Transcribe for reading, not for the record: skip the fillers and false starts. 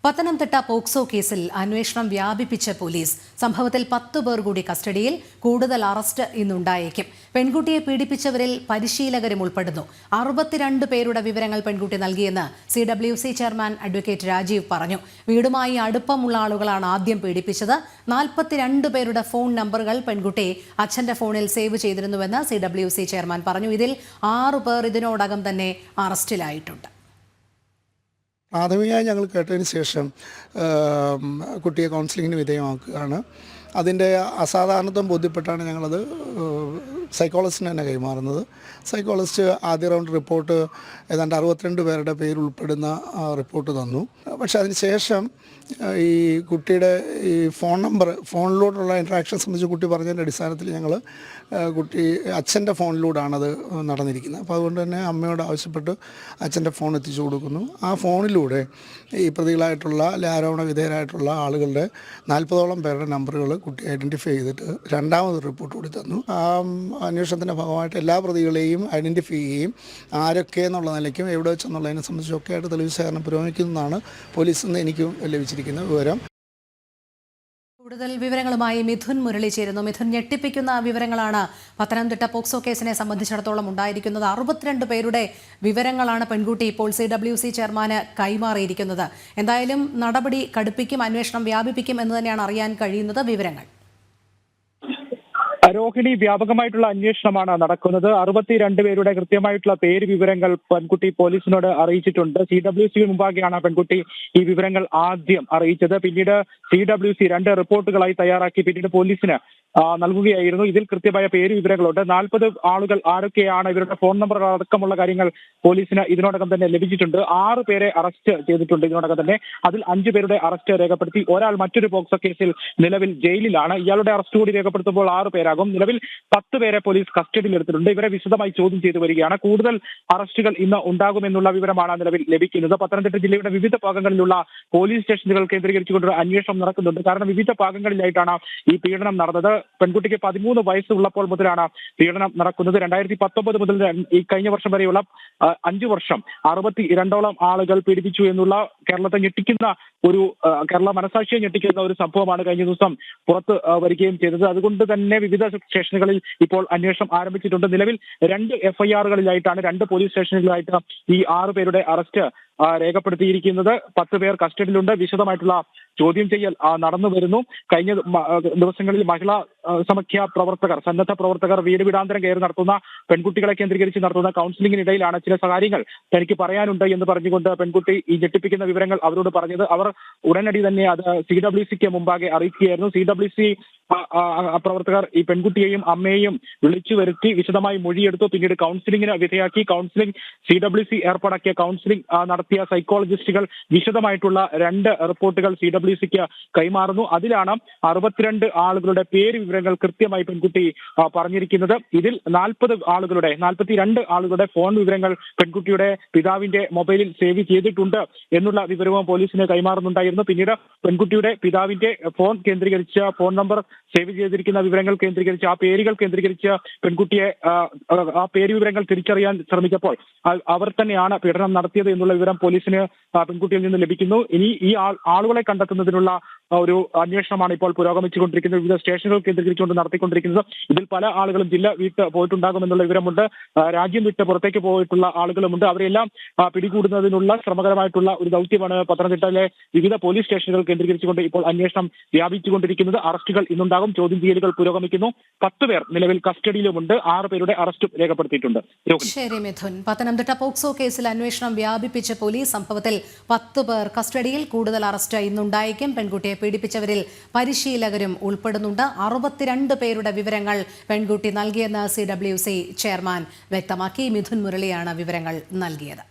Pathanamthitta POCSO കേസിൽ അന്വേഷണം വ്യാപിപ്പിച്ച police. സംഭവത്തിൽ 10 പേർ കൂടി കസ്റ്റഡിയിൽ. കൂടുതൽ അറസ്റ്റ് ഇന്നുണ്ടായേക്കും. പെൺകുട്ടിയെ പീഡിപ്പിച്ചവരിൽ പരിശീലകരും ഉൾപ്പെടുന്നു. 62 പേരുടെ വിവരങ്ങൾ പെൺകുട്ടി നൽകിയെന്ന് CWC ചെയർമാൻ അഡ്വക്കേറ്റ് രാജീവ് പറഞ്ഞു. വീടുമായി അടുപ്പമുള്ള ആളുകളാണ് ആദ്യം പീഡിപ്പിച്ചത്. 42 പേരുടെ ഫോൺ നമ്പറുകൾ പെൺകുട്ടി അച്ഛന്റെ ഫോണിൽ സേവ് ചെയ്തിരുന്നുവെന്ന് CWC ചെയർമാൻ പറഞ്ഞു. ഇതിൽ 6 പേർ ഇതിനോടകം തന്നെ അറസ്റ്റിലായിട്ടുണ്ട്. പ്രാഥമികമായി ഞങ്ങൾ കേട്ടതിന് ശേഷം കുട്ടിയെ കൗൺസിലിങ്ങിന് വിധേയമാക്കുകയാണ്. അതിൻ്റെ അസാധാരണത്വം ബോധ്യപ്പെട്ടാണ് ഞങ്ങളത് സൈക്കോളജിസ്റ്റിന് തന്നെ കൈമാറുന്നത്. സൈക്കോളജിസ്റ്റ് ആദ്യ റൗണ്ട് റിപ്പോർട്ട് ഏതാണ്ട് 62 പേരുടെ പേരുൾപ്പെടുന്ന റിപ്പോർട്ട് തന്നു. പക്ഷേ അതിന് ശേഷം ഈ കുട്ടിയുടെ ഈ ഫോണിലൂടെയുള്ള ഇൻട്രാക്ഷൻ സംബന്ധിച്ച് കുട്ടി പറഞ്ഞതിൻ്റെ അടിസ്ഥാനത്തിൽ ഞങ്ങൾ കുട്ടി അച്ഛൻ്റെ ഫോണിലൂടെയാണത് നടന്നിരിക്കുന്നത്. അപ്പോൾ അതുകൊണ്ട് തന്നെ അമ്മയോട് ആവശ്യപ്പെട്ട് അച്ഛൻ്റെ ഫോൺ എത്തിച്ചു കൊടുക്കുന്നു. ആ ഫോണിലൂടെ ഈ പ്രതികളായിട്ടുള്ള ആരോപണ വിധേയരായിട്ടുള്ള ആളുകളുടെ 40ഓളം പേരുടെ നമ്പറുകൾ കുട്ടി ഐഡൻറ്റിഫൈ ചെയ്തിട്ട് രണ്ടാമത് റിപ്പോർട്ട് കൂടി തന്നു. ആ അന്വേഷണത്തിൻ്റെ ഭാഗമായിട്ട് എല്ലാ പ്രതികളെയും ഐഡൻറ്റിഫൈ ചെയ്യുകയും ആരൊക്കെ എന്നുള്ള നിലയ്ക്കും എവിടെ വെച്ചെന്നുള്ളതിനെ സംബന്ധിച്ചൊക്കെ ആയിട്ട് തെളിവ് ശേഖരണം പുരോഗമിക്കുന്നതാണ് പോലീസിൽ നിന്ന് എനിക്കും ലഭിച്ചിരിക്കുന്ന വിവരം. കൂടുതൽ വിവരങ്ങളുമായി മിഥുൻ മുരളി ചേരുന്നു. മിഥുൻ, ഞെട്ടിപ്പിക്കുന്ന വിവരങ്ങളാണ് പത്തനംതിട്ട പോക്സോ കേസിനെ സംബന്ധിച്ചിടത്തോളം ഉണ്ടായിരിക്കുന്നത്. 62 പേരുടെ വിവരങ്ങളാണ് പെൺകുട്ടി ഇപ്പോൾ CWC ചെയർമാന് കൈമാറിയിരിക്കുന്നത്. എന്തായാലും നടപടി കടുപ്പിക്കും, അന്വേഷണം വ്യാപിപ്പിക്കും എന്ന് തന്നെയാണ് അറിയാൻ കഴിയുന്നത്. വിവരങ്ങൾ രോഹിണി, വ്യാപകമായിട്ടുള്ള അന്വേഷണമാണ് നടക്കുന്നത്. 62 പേരുടെ കൃത്യമായിട്ടുള്ള പേര് വിവരങ്ങൾ പെൺകുട്ടി പോലീസിനോട് അറിയിച്ചിട്ടുണ്ട്. CWC മുമ്പാകെയാണ് പെൺകുട്ടി ഈ വിവരങ്ങൾ ആദ്യം അറിയിച്ചത്. പിന്നീട് CWC 2 റിപ്പോർട്ടുകളായി തയ്യാറാക്കി പിന്നീട് പോലീസിന് നൽകുകയായിരുന്നു. ഇതിൽ കൃത്യമായ പേര് വിവരങ്ങളുണ്ട്. 40 ആളുകൾ ആരൊക്കെയാണ്, ഇവരുടെ ഫോൺ നമ്പർ അടക്കമുള്ള കാര്യങ്ങൾ പോലീസിന് ഇതിനോടകം തന്നെ ലഭിച്ചിട്ടുണ്ട്. 6 പേരെ അറസ്റ്റ് ചെയ്തിട്ടുണ്ട് ഇതിനോടകം തന്നെ. അതിൽ 5 പേരുടെ അറസ്റ്റ് രേഖപ്പെടുത്തി. ഒരാൾ മറ്റൊരു പോക്സോ കേസിൽ നിലവിൽ ജയിലിലാണ്. ഇയാളുടെ അറസ്റ്റ് കൂടി രേഖപ്പെടുത്തുമ്പോൾ 6 പേരാകും. നിലവിൽ 10 പേരെ പോലീസ് കസ്റ്റഡിയിൽ എടുത്തിട്ടുണ്ട്. ഇവരെ വിശദമായി ചോദ്യം ചെയ്തു വരികയാണ്. കൂടുതൽ അറസ്റ്റുകൾ ഇന്ന് ഉണ്ടാകുമെന്നുള്ള വിവരമാണ് നിലവിൽ ലഭിക്കുന്നത്. പത്തനംതിട്ട ജില്ലയുടെ വിവിധ ഭാഗങ്ങളിലുള്ള പോലീസ് സ്റ്റേഷനുകൾ കേന്ദ്രീകരിച്ചുകൊണ്ട് അന്വേഷണം നടക്കുന്നുണ്ട്. കാരണം വിവിധ ഭാഗങ്ങളിലായിട്ടാണ് ഈ പീഡനം നടന്നത്. പെൺകുട്ടിക്ക് 13 വയസ്സുള്ളപ്പോൾ മുതലാണ് പീഡനം നടക്കുന്നത്. 2019 മുതൽ ഈ കഴിഞ്ഞ വർഷം വരെയുള്ള 5 വർഷം 62ഓളം ആളുകൾ പീഡിപ്പിച്ചു എന്നുള്ള കേരളത്തെ ഞെട്ടിക്കുന്ന കേരള മനസാക്ഷിയെ ഞെട്ടിക്കുന്ന ഒരു സംഭവമാണ് കഴിഞ്ഞ ദിവസം പുറത്ത് വരികയും ചെയ്തത്. അതുകൊണ്ട് തന്നെ വിവിധ സ്റ്റേഷനുകളിൽ ഇപ്പോൾ അന്വേഷണം ആരംഭിച്ചിട്ടുണ്ട്. നിലവിൽ 2 FIRകളിലായിട്ടാണ് 2 പോലീസ് സ്റ്റേഷനുകളിലായിട്ട് ഈ 6 പേരുടെ അറസ്റ്റ് രേഖപ്പെടുത്തിയിരിക്കുന്നത്. 10 പേർ കസ്റ്റഡിയിലുണ്ട്. വിശദമായിട്ടുള്ള ചോദ്യം ചെയ്യൽ നടന്നു വരുന്നു. കഴിഞ്ഞ ദിവസങ്ങളിൽ മഹിളാ സമഖ്യ പ്രവർത്തകർ, സന്നദ്ധ പ്രവർത്തകർ വീട് വീടാന്തരം കയറി നടത്തുന്ന പെൺകുട്ടികളെ കേന്ദ്രീകരിച്ച് നടത്തുന്ന കൗൺസിലിംഗിനിടയിലാണ് ചില കാര്യങ്ങൾ തനിക്ക് പറയാനുണ്ട് എന്ന് പറഞ്ഞുകൊണ്ട് പെൺകുട്ടി ഈ ഞെട്ടിപ്പിക്കുന്ന വിവരങ്ങൾ അവരോട് പറഞ്ഞത്. അവർ ഉടനടി തന്നെ അത് CWCക്ക് മുമ്പാകെ അറിയിക്കുകയായിരുന്നു. CWC പ്രവർത്തകർ ഈ പെൺകുട്ടിയെയും അമ്മയെയും വിളിച്ചു വരുത്തി വിശദമായി മൊഴിയെടുത്തു. പിന്നീട് കൗൺസിലിംഗിന് വിധേയാക്കി. CWC ഏർപ്പാടാക്കിയ കൗൺസിലിംഗ് നടത്തിയ സൈക്കോളജിസ്റ്റുകൾ വിശദമായിട്ടുള്ള 2 റിപ്പോർട്ടുകൾ CWCക്ക് കൈമാറുന്നു. അതിലാണ് 62 ആളുകളുടെ പേര് വിവരങ്ങൾ കൃത്യമായി പെൺകുട്ടി പറഞ്ഞിരിക്കുന്നത്. ഇതിൽ 42 ആളുകളുടെ ഫോൺ വിവരങ്ങൾ പെൺകുട്ടിയുടെ പിതാവിന്റെ മൊബൈലിൽ സേവ് ചെയ്തിട്ടുണ്ട് എന്നുള്ള വിവരവും പോലീസിന് കൈമാറുന്നുണ്ടായിരുന്നു. പിന്നീട് പെൺകുട്ടിയുടെ പിതാവിന്റെ ഫോൺ നമ്പർ സേവ് ചെയ്തിരിക്കുന്ന വിവരങ്ങൾ കേന്ദ്രീകരിച്ച് ആ പേരുകൾ കേന്ദ്രീകരിച്ച് പെൺകുട്ടിയെ ആ പേര് വിവരങ്ങൾ തിരിച്ചറിയാൻ ശ്രമിച്ചപ്പോൾ അവർ തന്നെയാണ് പീഡനം നടത്തിയത് എന്നുള്ള വിവരം പോലീസിന് പെൺകുട്ടിയിൽ നിന്ന് ലഭിക്കുന്നു. ഇനി ഈ ആളുകളെ കണ്ടെത്തുന്നതിനുള്ള ഒരു അന്വേഷണമാണ് ഇപ്പോൾ പുരോഗമിച്ചുകൊണ്ടിരിക്കുന്നത്. വിവിധ സ്റ്റേഷനുകൾ കേന്ദ്രീകരിച്ചുകൊണ്ട് നടത്തിക്കൊണ്ടിരിക്കുന്നത്. ഇതിൽ പല ആളുകളും ജില്ല വിട്ട് പോയിട്ടുണ്ടാകുമെന്നുള്ള വിവരമുണ്ട്. രാജ്യം വിട്ട് പുറത്തേക്ക് പോയിട്ടുള്ള ആളുകളുമുണ്ട്. അവരെല്ലാം പിടികൂടുന്നതിനുള്ള ശ്രമകരമായിട്ടുള്ള ഒരു ദൗത്യമാണ് പത്തനംതിട്ടയിലെ വിവിധ പോലീസ് സ്റ്റേഷനുകൾ കേന്ദ്രീകരിച്ചുകൊണ്ട് ഇപ്പോൾ അന്വേഷണം വ്യാപിച്ചുകൊണ്ടിരിക്കുന്നത്. അറസ്റ്റുകൾ ഇന്നുണ്ടാകും. ചോദ്യം ചെയ്യലുകൾ പുരോഗമിക്കുന്നു. 10 പേർ നിലവിൽ കസ്റ്റഡിയിലുമുണ്ട്. 6 പേരുടെ അറസ്റ്റും രേഖപ്പെടുത്തിയിട്ടുണ്ട്. ശരി മിഥുൻ. പത്തനംതിട്ട പോക്സോ കേസിൽ അന്വേഷണം വ്യാപിപ്പിച്ച പോലീസ്. സംഭവത്തിൽ 10 പേർ കസ്റ്റഡിയിൽ. കൂടുതൽ അറസ്റ്റ് ഇന്നുണ്ടായേക്കും. പെൺകുട്ടിയെ പീഡിപ്പിച്ചവരിൽ പരിശീലകരും ഉൾപ്പെടുന്നുണ്ട്. 62 പേരുടെ വിവരങ്ങൾ പെൺകുട്ടി നൽകിയെന്ന് CWC ചെയർമാൻ വ്യക്തമാക്കി. മിഥുൻ മുരളിയാണ് വിവരങ്ങൾ നൽകിയത്.